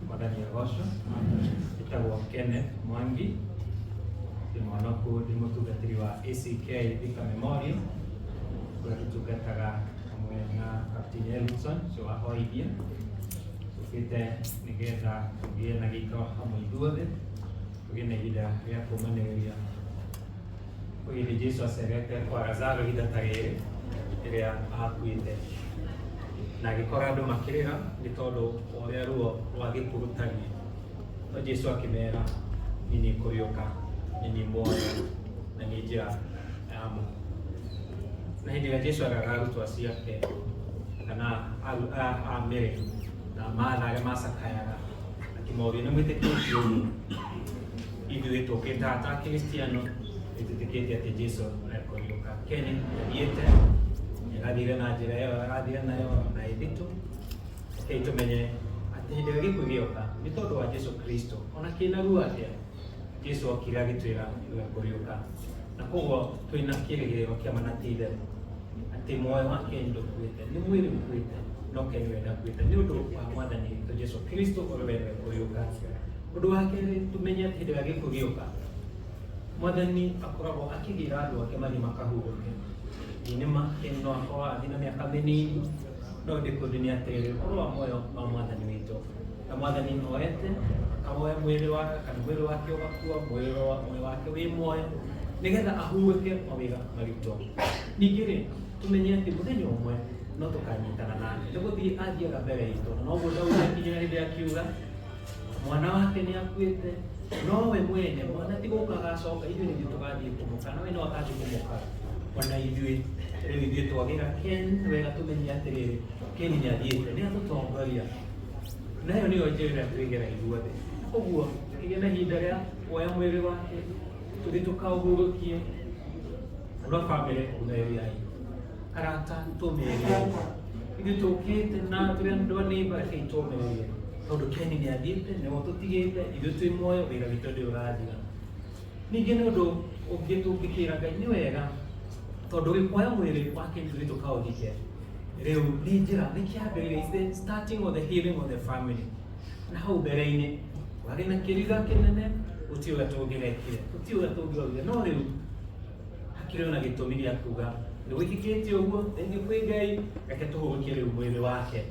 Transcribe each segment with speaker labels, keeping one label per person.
Speaker 1: Mwathani agocwo. Njĩtagwo Kenneth Mwangi, ndĩ mwana kũu, ndĩ mũtungatĩri wa ACK Thika Memorial, kũrĩa tũtungataga hamwe na Captain Elson ũcio wahoithia. Tũkĩte nĩgetha tũgĩe na gĩikaro hamwe ithuothe, tũgĩe na ihinda rĩa kũũmanĩrĩria hĩndĩ Jesũ acerete kwa Lazaro ihinda ta rĩrĩ rĩrĩa akuĩte, na agĩkora andũ makĩrĩra nĩ tondũ wa ũrĩa ruo rwa gĩkuũ rũtariĩ. No Jesũ akĩmera, niĩ nĩ ngũriũka, niĩ nĩ muoyo na nĩ njĩra ya muoyo. Na hĩndĩ ĩrĩa Jesũ eraga arutwo ciake kana amĩre na Martha arĩa macakayaga, akĩmoria nĩ mwĩtĩkĩtie ũguo? Ithuĩ tũkĩte ta Akristiano nĩtwĩtĩkĩtie atĩ Jesũ ekũriũka. Keni nĩathiĩte, nĩarathire na njĩra ĩyo arathire nayo na ĩnditũ. Reke tũmenye atĩ hĩndĩ ĩrĩa gĩkuũ gĩoka nĩ tondũ wa Jesũ Kristo, ona kĩna ruo atĩa Jesũ okire agĩtwĩra nĩ ekũriũka, na koguo twĩna kĩĩrĩgĩrĩro kĩa ma na ti itherũ atĩ muoyo wa Keni ndũkuĩte, nĩ mwĩrĩ ũkuĩte no Keni we ndakuĩte nĩ ũndũ wa Mwathani witũ Jesũ Kristo ũrĩa we ekũriũka. Ũndũ wa kerĩ, tũmenye atĩ hĩndĩ ĩrĩa gĩkuũ gĩoka Mwathani akoragwo akĩgĩra andũ ake mathiĩ makahurũke. Nĩma Keni no akorwo athiĩ na mĩaka mĩnini, no ndĩkũndũ nĩ atĩrĩrĩ ũhoro wa muoyo wa Mwathani witũ, na Mwathani oete akawoya mwĩrĩ wake kana mwĩrĩ wake ũgakua, mwĩrĩ wake wĩ muoyo nĩgetha ahurũke mawĩra maritũ. Ningĩ-rĩ, tũmenye atĩ mũthenya ũmwe no tũkanyitana nake, nĩgũthiĩ athiaga mbere itũ, na noguo Daudi akinyĩra hĩndĩ akiuga mwana wake nĩ akuĩte, no we mwene mwana ti gũka agacoka, ithuĩ nĩthuĩ tũgathiĩ kũmũka, na we no agathiĩ kũmũka. Ona ithuĩ rĩu ithuĩ twagĩra Keni, wega tũmenye atĩrĩrĩ Keni nĩ athiĩte, nĩ atũtongoria, nayo nĩyo njĩra ĩrĩa twĩgera ithuothe. Ũguo tũkĩgĩa na ihinda rĩa kuoya mwĩrĩ wake tũthiĩ tũkaũhurũkie. Andũ a bamĩrĩ ũmeriai, arata tũmeriai, ithuĩ tũkĩte na tũrĩ andũ a neighbor reke tũmerie, tondũ Keni nĩ athiĩte, nĩwe tũtigĩte, ithuĩ twĩ muoyo, wĩra witũ ndũrĩ ũrathira. Ningĩ nĩ ũndũ ũngĩ tũngĩkĩra Ngai nĩ wega, tondũ gĩkuoya mwĩrĩ wa Keni tũthiĩ tũkaũthike, rĩu nĩ njĩra, nĩ kĩambĩrĩria, is the starting of the healing of the family. Na hau mbere-inĩ warĩ na kĩriga kĩnene, gũtirĩ ũrĩa tũngĩrekire, gũtirĩ ũrĩa tũngĩaugire, no rĩu hakĩrĩ na gĩtũmi gĩa kuga nĩ gwĩkĩkĩte ũguo, rĩngĩ kwĩ Ngai, reke tũhurũkie rĩu mwĩrĩ wake,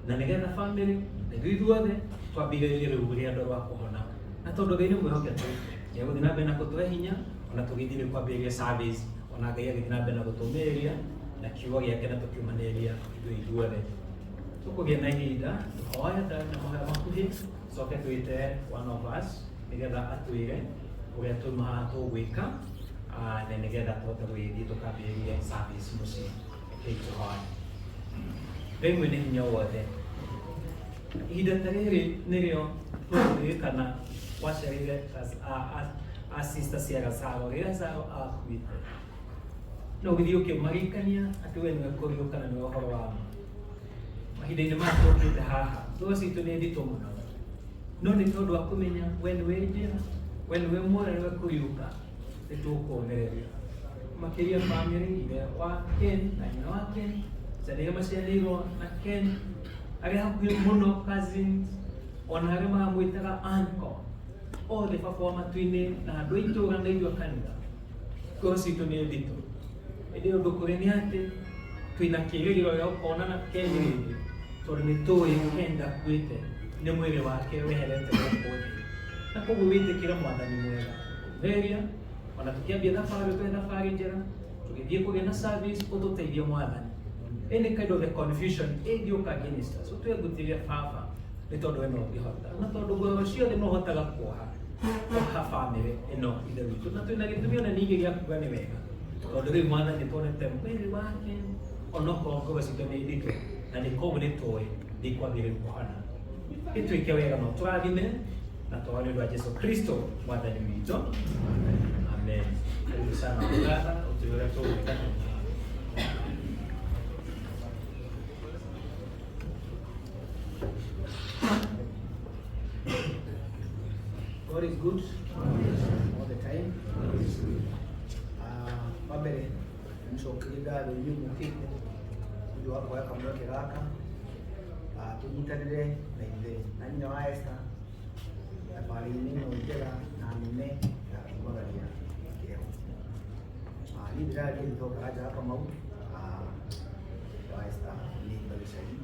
Speaker 1: na nĩgetha family na ithuĩ ithuothe twambĩrĩrie rĩu rũgendo rwa kũhona. Na tondũ Ngai nĩ mwĩhokeku, nĩ egũthiĩ na mbere na gũtũhe hinya, ona tũgĩthiĩ nĩ kwambĩrĩria service, ona Ngai agĩthiĩ na mbere na gũtũũmĩrĩria na kiugo gĩake na tũkiumanĩrĩria ithuĩ ithuothe. Tũkũgĩa na ihinda tũhoya na mahoya makuhĩ, coke twĩte one of us nĩgetha atwĩre ũrĩa tuma haha tũgwĩka, na nĩgetha tũhote gũgĩthiĩ tũkambĩrĩrie service mũciĩ. Rekei tũhoye. Ngai mwene hinya wothe, ihinda ta rĩrĩ nĩrĩo tũkũririkana waciarĩire sister cia Lazaro, rĩrĩa Lazaro akuĩte, no gĩthiĩ ũkĩmaririkania atĩ we nĩwe kũriũka na nĩwe ũhoro wa ma. Mahinda-inĩ maya tũkĩte haha, ngoro citũ nĩ nditũ mũno, no nĩ tondũ wa kũmenya we nĩwe njĩra, we nĩwe muoyo, nĩwe kũriũka, nĩ tũkũũmĩrĩria. Makĩria bamĩrĩ, ithe wa Keni na nyina wa Keni, ciana iria maciarĩirwo na Keni, arĩa hakuhĩ mũno cousins, ona arĩa maramwĩtaga uncle, othe baba wa matu-inĩ na andũ a itũũra na ithuĩ a kanitha, ngoro citũ nĩ nditũ. Ĩndĩ ũndũ kũrĩ nĩ atĩ twĩna kĩĩrĩgĩrĩro gĩa gũkona Keni rĩngĩ, tondũ nĩ tũĩ Keni ndakuĩte, nĩ mwĩrĩ wake weherete gũkũ thĩ, na koguo wĩtĩkĩre Mwathani mwega, theria ona tũkĩambia thabarĩ, twĩ thabarĩ njega, tũgĩthiĩ kũgĩa na service, ũtũteithie Mwathani. Any kind of the confusion ĩngĩũka against us, ũtwĩngũtĩrie baba, nĩ tondũ we no ũngĩhota, na tondũ ngoro ciothe no ũhotaga kuoha bamĩrĩ ĩno ithe witũ, na twĩna gĩtũmi ona ningĩ gĩa kuga nĩ wega, tondũ rĩu Mwathani tuonete mwĩrĩ wake, onokorwo ngoro citũ nĩ nditũ, na nĩ koguo nĩ tũĩ nĩikwambĩrĩria kũhona. Ĩtuĩke wega no tũrathime na tũhoe nĩ ũndũ wa Jesũ Kristo Mwathani witũ. Amen. Karibu sana brother, ũtũĩre tũgwĩka. God is good all the time. Mabere nĩcokeria ngatho inyuĩ mũkĩte nĩ ũndũ wa kuoya kamweke gaka.
Speaker 2: tunyitanire na ithe na nyina wa Esther thabarĩ-inĩ ĩno njega na nene ya kumagaria kĩeho. Niĩ ndĩrathiĩ thitokaga nja Kamau wa Esther nĩ Bagicagi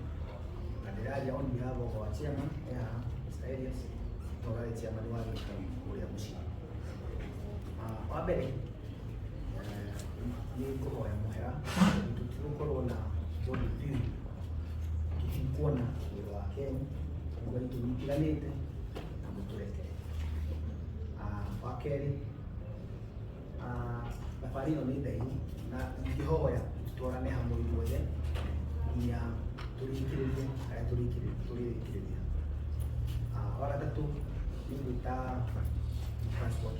Speaker 2: na ndĩraria on behalf of our chairman Mr. Elias tũrarĩ chairman wa gĩikaro ũrĩa mũciĩ. Wa mbere nĩ kũhoya mũhera tũtigũkorwo na body view tũtikuona wĩra wa Kenya kuga itũmi itiganĩte na mũtũrekere. Wa kerĩ thabarĩ ĩno nĩ ndaihu na ingĩhoya tũtwarane hamwe ithuothe nginya tũrĩkĩrĩrie harĩa tũrĩrĩkĩrĩria. Wa gatatũ nĩ gwĩta transport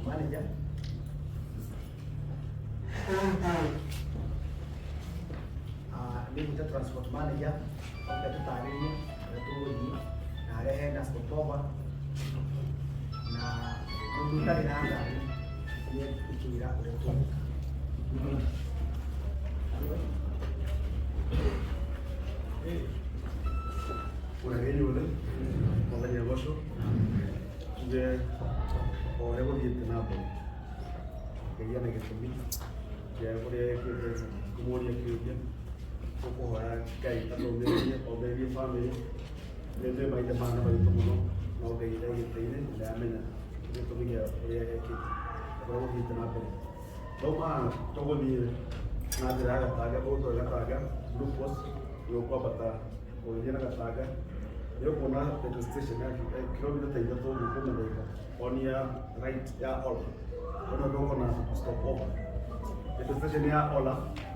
Speaker 2: manager oke tũtarĩrie ũrĩa tũgũthiĩ na arehe na stopover na mũndũ ũtarĩ na ngari nĩ gũtwĩra ũrĩa tũgũka.
Speaker 3: Ũrageni ũrĩ mũthenya ũcio tuge o ũrĩa gũthiĩte na mbere kĩgĩa na gĩtũmi kĩa ũrĩa ekĩte kũmũria kĩũria gũkũhoya Ngai atongorie ongererie bamĩrĩ nĩ ndĩ maithe mana maritũ mũno no Ngai egĩte-inĩ na amenya gĩtũmi gĩa ũrĩa ekĩte ũrĩa gũthiĩte na mbere. Rĩu haha tũgũthiĩ na njĩra ya Gatanga gũtũra Gatanga glucose gũkwambata gũgĩthiĩ na Gatanga nĩũkuona petrol station ya kilomita 3 gũkũ Mũthaiga on ya right ya Ola ona ndũkuona stopover. Petrol station ya Ola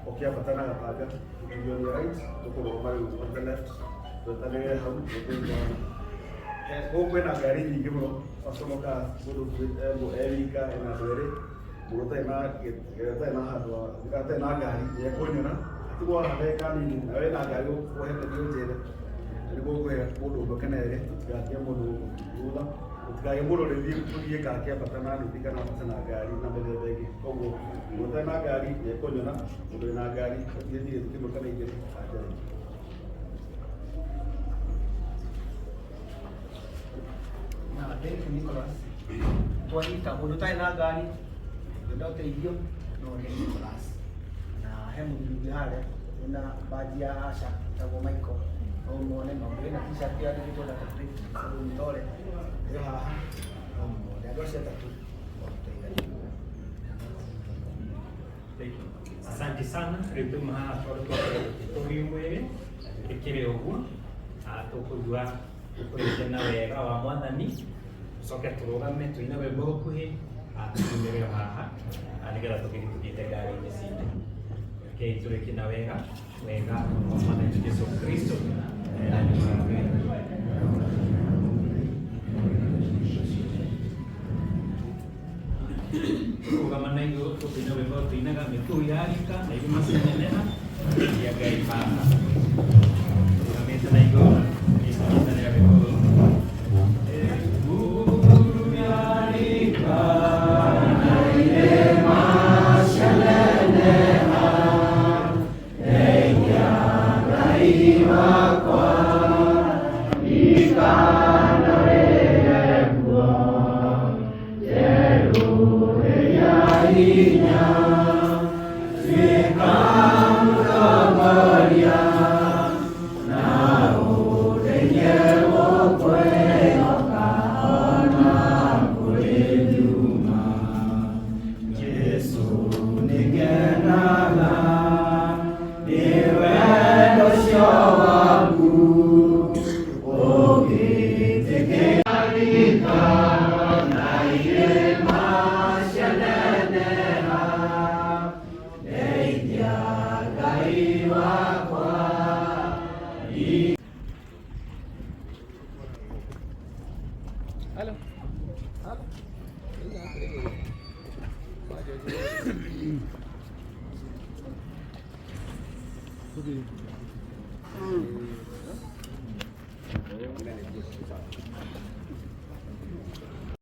Speaker 3: ũkĩambata na Gatanga on your right ũkũrũgama rĩu on the left twetanĩrĩre hau gũkũ kwĩna ngari nyingĩ mũno customer cars mũndũ ewika ena andũ erĩ mũndũ ũtarĩ na handũ atarĩ na ngari nĩekũnyona atigwo haha ndagĩka nini na wĩna ngari ũhete thiĩ ũnjĩre nĩguo kũhe mũndũ ũmwe kana erĩ tũtigakie mũndũ thutha tũtigage mũndũ rĩthiĩ gakĩambata na nduthi kana ambate na ngari na mĩthemba ĩngĩ. Koguo mũndũ ũtarĩ na ngari nĩekũnyona mũndũ wĩna ngari athiĩ kĩmwe kana igĩrĩ anjĩre.
Speaker 2: Thank you, Nicholas. Twanyita mũndũ ũtarĩ na ngari ngwenda ũteithio no nĩ Nicholas na he mũthuri harĩa wĩna baji ya Asha etagwo Michael no muone mamwe na t-shirt yandĩkĩtwo na Catholic Mtore ĩyo haha no muone andũ acio atatũ
Speaker 1: Asante sana rĩu tuma haha tondũ tũtũgĩ mwĩrĩ ĩkĩrĩ ũguo tũkũigua tũkũrĩte na wega wa Mwathani tũcoke tũrũgame tũine rwĩmbo rũkuhĩ tũumĩrĩo haha nĩgetha tũgĩthiĩte ngari-inĩ citũ. Rekei tũrĩkie na wega wa Mwathani Jesũ Kristo tũrũgama na igũrũ tũkĩina rwĩmbo tũinaga mĩkuru ya rika na irima cianeneha ya Ngai haha tũrũgamĩte na igũrũ tũkĩnyitanĩra rwĩmbo rũrũ.
Speaker 3: Okay.